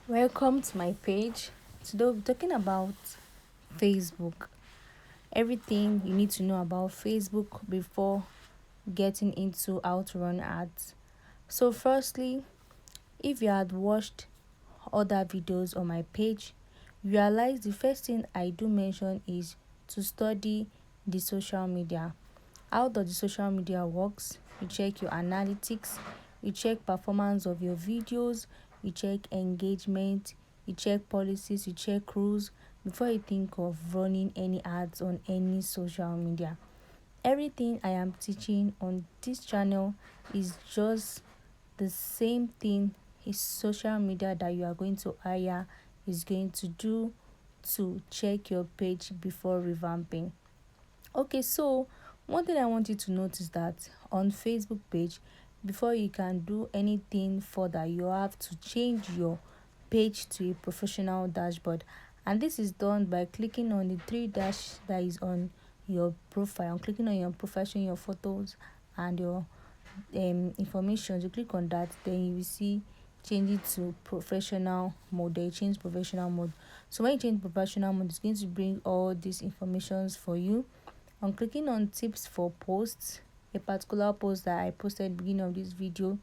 Welcome to my page. Today we'll be talking about Facebook. Everything you need to know about Facebook before getting into how to run ads. So, firstly, if you had watched other videos on my page, you realize the first thing I do mention is to study the social media. How does the social media works? You check your analytics, you check performance of your videos, you check engagement, you check policies, you check rules before you think of running any ads on any social media. Everything I am teaching on this channel is just the same thing is social media that you are going to hire is going to do to check your page before revamping. Okay, so one thing I want you to notice that on Facebook page, before you can do anything further, you have to change your page to a professional dashboard. And this is done by clicking on the three dash that is on your profile, clicking on your profile, showing your photos and your information. You click on that, then you will see change it to professional mode. Then you change professional mode. So when you change professional mode, it's going to bring all these informations for you. On clicking on tips for posts, a particular post that I posted at the beginning of this video,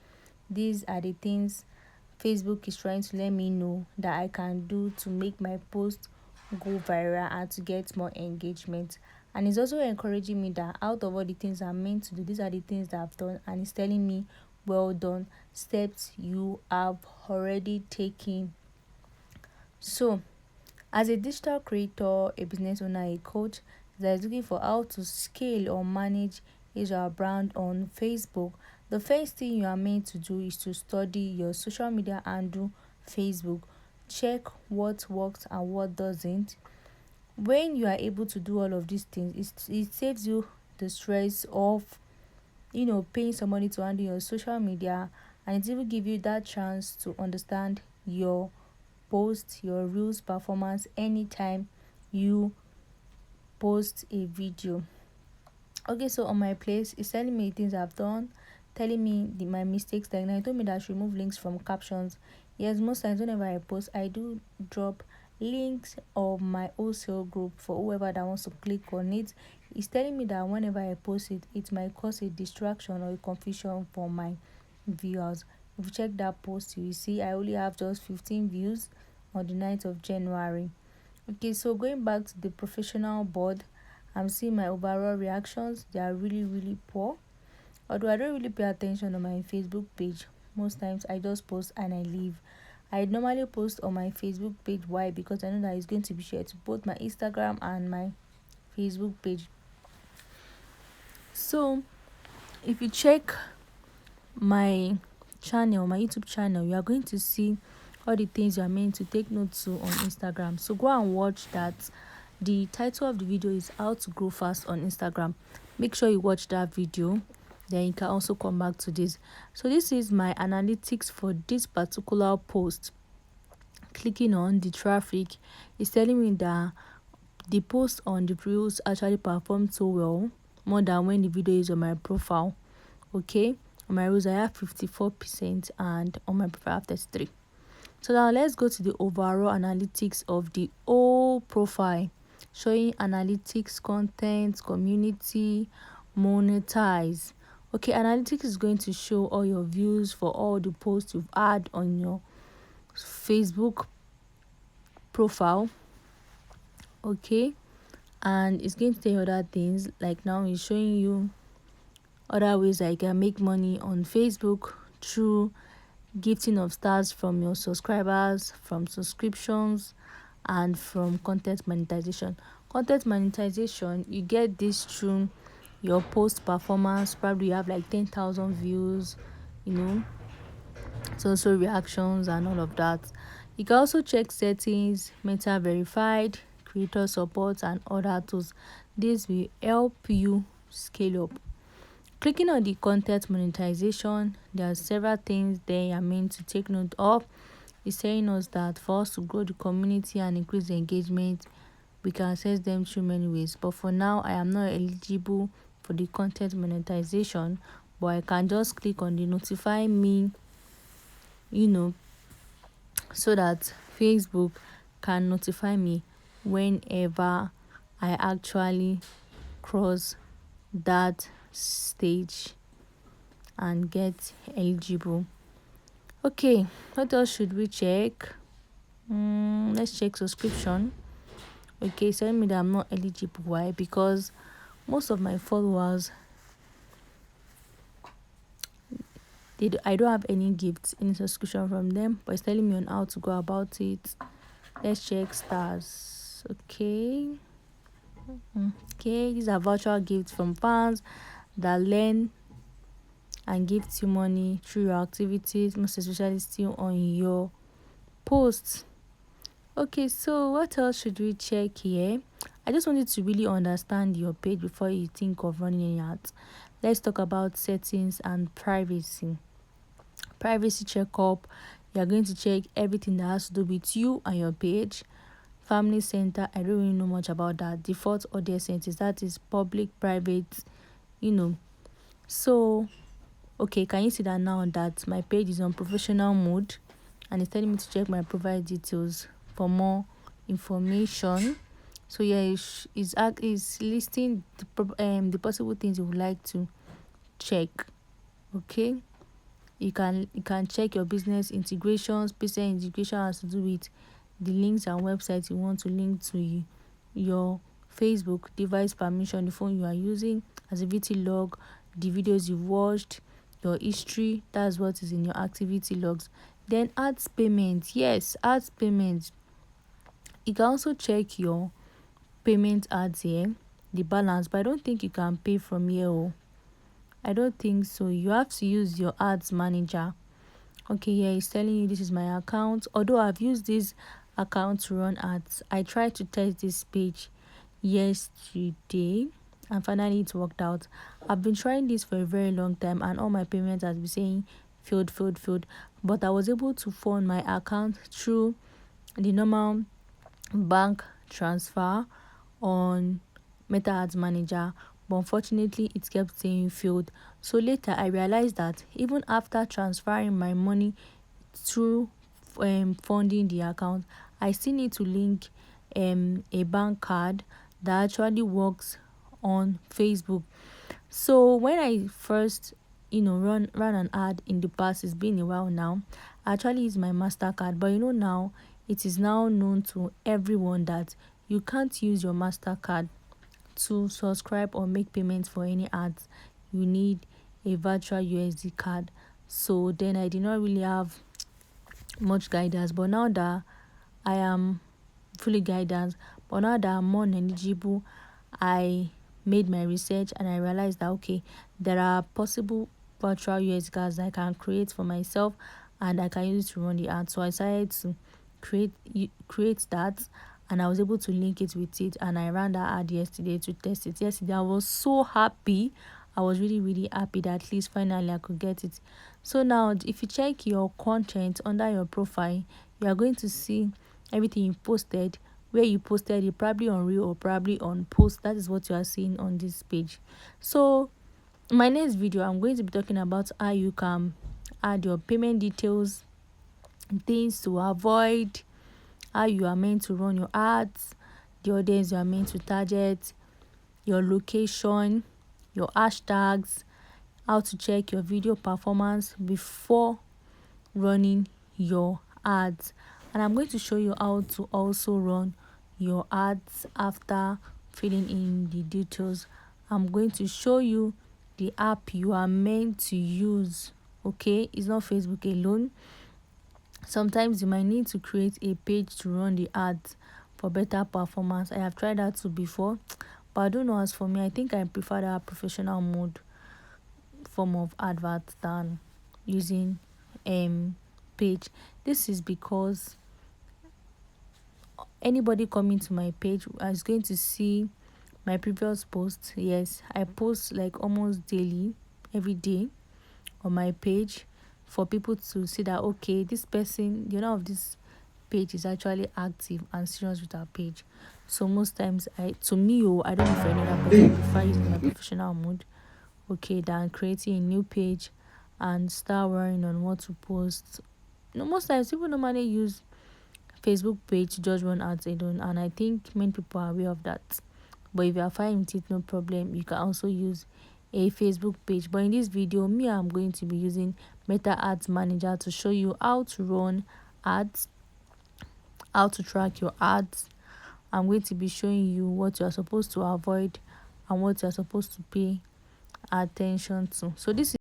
these are the things Facebook is trying to let me know that I can do to make my post go viral and to get more engagement. And it's also encouraging me that out of all the things I'm meant to do, these are the things that I've done, and it's telling me, well done, steps you have already taken. So, as a digital creator, a business owner, a coach that is looking for how to scale or manage his or her brand on Facebook, the first thing you are meant to do is to study your social media handle Facebook. Check what works and what doesn't. When you are able to do all of these things, it saves you the stress of paying somebody to handle your social media, and it will give you that chance to understand your post, your reels performance anytime you post a video. Okay, so on my place, it's telling me things I've done, telling me my mistakes. Like now, it told me that I should remove links from captions. Yes, most times whenever I post, I do drop links of my wholesale group for whoever that wants to click on it. It's telling me that whenever I post it, it might cause a distraction or a confusion for my viewers. If you check that post, you will see I only have just 15 views on the 9th of January. Okay, so going back to the professional board, I'm seeing my overall reactions. They are really, really poor. Although I don't really pay attention on my Facebook page. Most times I just post and I leave. I normally post on my Facebook page. Why? Because I know that it's going to be shared to both my Instagram and my Facebook page. So if you check my channel, my YouTube channel, you are going to see all the things you are meant to take note to on Instagram. So go and watch that. The title of the video is how to grow fast on Instagram. Make sure you watch that video, then you can also come back to this. So this is my analytics for this particular post. Clicking on the traffic is telling me that the post on the reels actually performed so well, more than when the video is on my profile. Okay, on my reels I have 54% and on my profile I have 33. So now let's go to the overall analytics of the whole profile, showing analytics, content, community, monetize. Okay, analytics is going to show all your views for all the posts you've had on your Facebook profile. Okay, and it's going to tell you other things, like now it's showing you other ways that you can make money on Facebook through gifting of stars from your subscribers, from subscriptions, and from content monetization. Content monetization, you get this through your post performance. Probably you have like 10,000 views, so also reactions and all of that. You can also check settings, meta verified, creator support, and other tools. This will help you scale up. Clicking on the content monetization, there are several things there you are meant to take note of. It's telling us that for us to grow the community and increase the engagement, we can access them through many ways. But for now, I am not eligible for the content monetization, but I can just click on the notify me, so that Facebook can notify me whenever I actually cross that stage and get eligible. Okay, what else should we check? Let's check subscription. Okay, it's telling me that I'm not eligible. Why? Because most of my followers, I don't have any gifts, any subscription from them, but it's telling me on how to go about it. Let's check stars. Okay. Okay, these are virtual gifts from fans that learn and gives you money through your activities, most especially still on your posts. Okay, so what else should we check here? I just wanted to really understand your page before you think of running any ads. Let's talk about settings and privacy. Privacy checkup. You're going to check everything that has to do with you and your page. Family center, I don't really know much about that. Default audience settings, that is public, private, you know. So, okay, can you see that now that my page is on professional mode and it's telling me to check my profile details for more information. So yeah, it's listing the possible things you would like to check. Okay, you can check your business integrations. Business integration has to do with the links and websites you want to link to your Facebook. Device permission, the phone you are using, activity log, the videos you watched, your history, that's what is in your activity logs. Then ads payment. Yes, ads payment. You can also check your payment ads here, the balance, but I don't think you can pay from here. I don't think so. You have to use your ads manager. Okay, yeah, it's telling you this is my account. Although I've used this account to run ads, I tried to test this page yesterday and finally it worked out. I've been trying this for a very long time and all my payments has been saying failed, but I was able to fund my account through the normal bank transfer on Meta Ads Manager, but unfortunately it kept saying failed. So later I realized that even after transferring my money through funding the account, I still need to link a bank card that actually works on Facebook. So when I first ran an ad in the past, it's been a while now, I actually use my MasterCard, but now it is now known to everyone that you can't use your MasterCard to subscribe or make payments for any ads. You need a virtual USD card. So then I did not really have much guidance, but now that I am fully guidance, but now that I'm more eligible, I made my research and I realized that okay, there are possible virtual USD cards I can create for myself and I can use it to run the ad. So I decided to create that and I was able to link it with it and I ran that ad yesterday to test it. Yesterday I was so happy. I was really happy that at least finally I could get it. So now if you check your content under your profile, you are going to see everything you posted, where you posted it, probably on reel or probably on post. That is what you are seeing on this page. So my next video, I'm going to be talking about how you can add your payment details, things to avoid, how you are meant to run your ads, the audience you are meant to target, your location, your hashtags, how to check your video performance before running your ads. And I'm going to show you how to also run your ads after filling in the details. I'm going to show you the app you are meant to use. Okay, it's not Facebook alone. Sometimes you might need to create a page to run the ads for better performance. I have tried that too before, but I don't know, as for me, I think I prefer that professional mode form of advert than using page. This is because anybody coming to my page is going to see my previous posts. Yes, I post like almost daily, every day on my page for people to see that okay, this person, of this page is actually active and serious with our page. So most times I don't know for any other person, I prefer using my professional mode, okay, than creating a new page and start worrying on what to post. Most times people normally use Facebook page to just run ads alone, and I think many people are aware of that. But if you are fine with it, no problem. You can also use a Facebook page. But in this video, I'm going to be using Meta Ads Manager to show you how to run ads, how to track your ads. I'm going to be showing you what you are supposed to avoid and what you are supposed to pay attention to. So this